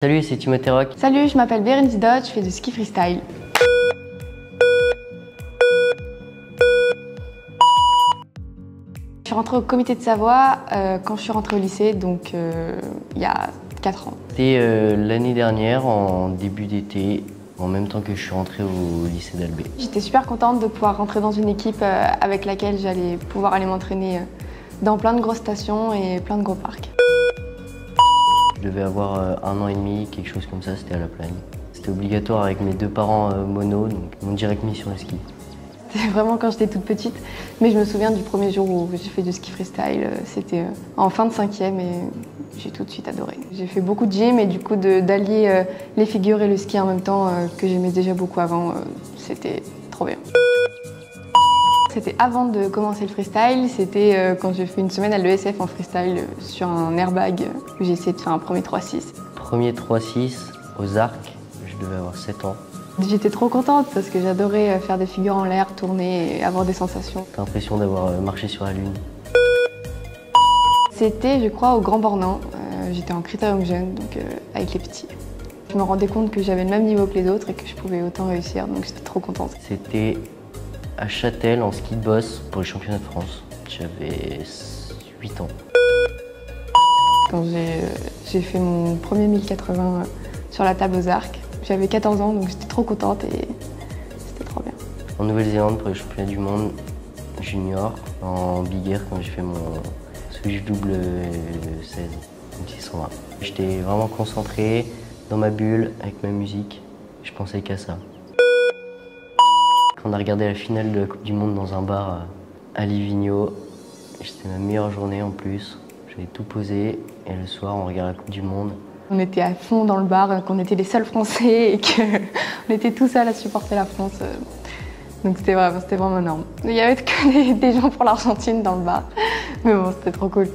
Salut, c'est Timothée Rock. Salut, je m'appelle Bérénice Dodge, je fais du ski freestyle. Je suis rentrée au comité de Savoie quand je suis rentrée au lycée, donc il y a 4 ans. C'était l'année dernière, en début d'été, en même temps que je suis rentrée au lycée d'Albé. J'étais super contente de pouvoir rentrer dans une équipe avec laquelle j'allais pouvoir aller m'entraîner dans plein de grosses stations et plein de gros parcs. Je devais avoir 1 an et demi, quelque chose comme ça, c'était à La Plagne. C'était obligatoire avec mes 2 parents mono, donc ils m'ont direct mis sur le ski. C'était vraiment quand j'étais toute petite, mais je me souviens du premier jour où j'ai fait du ski freestyle. C'était en fin de 5e et j'ai tout de suite adoré. J'ai fait beaucoup de gym et du coup d'allier les figures et le ski en même temps que j'aimais déjà beaucoup avant, c'était trop bien. C'était avant de commencer le freestyle, c'était quand j'ai fait une semaine à l'ESF en freestyle sur un airbag où j'ai essayé de faire un premier 3-6. Premier 3-6 aux arcs, je devais avoir 7 ans. J'étais trop contente parce que j'adorais faire des figures en l'air, tourner et avoir des sensations. T'as l'impression d'avoir marché sur la lune. C'était, je crois, au Grand Bornand. J'étais en critérium jeune, donc avec les petits. Je me rendais compte que j'avais le même niveau que les autres et que je pouvais autant réussir, donc j'étais trop contente. C'était à Châtel en ski de boss pour les championnats de France. J'avais 8 ans. Quand j'ai fait mon premier 1080 sur la table aux arcs, j'avais 14 ans, donc j'étais trop contente et c'était trop bien. En Nouvelle-Zélande pour les championnats du monde junior, en Big Air quand j'ai fait mon switch double 16, 620. J'étais vraiment concentré dans ma bulle avec ma musique, je pensais qu'à ça. Quand on a regardé la finale de la Coupe du Monde dans un bar à Livigno, c'était ma meilleure journée en plus. J'avais tout posé et le soir on regarde la Coupe du Monde. On était à fond dans le bar, qu'on était les seuls Français et qu'on était tous seuls à supporter la France. Donc c'était vraiment énorme. Il y avait que des gens pour l'Argentine dans le bar, mais bon, c'était trop cool.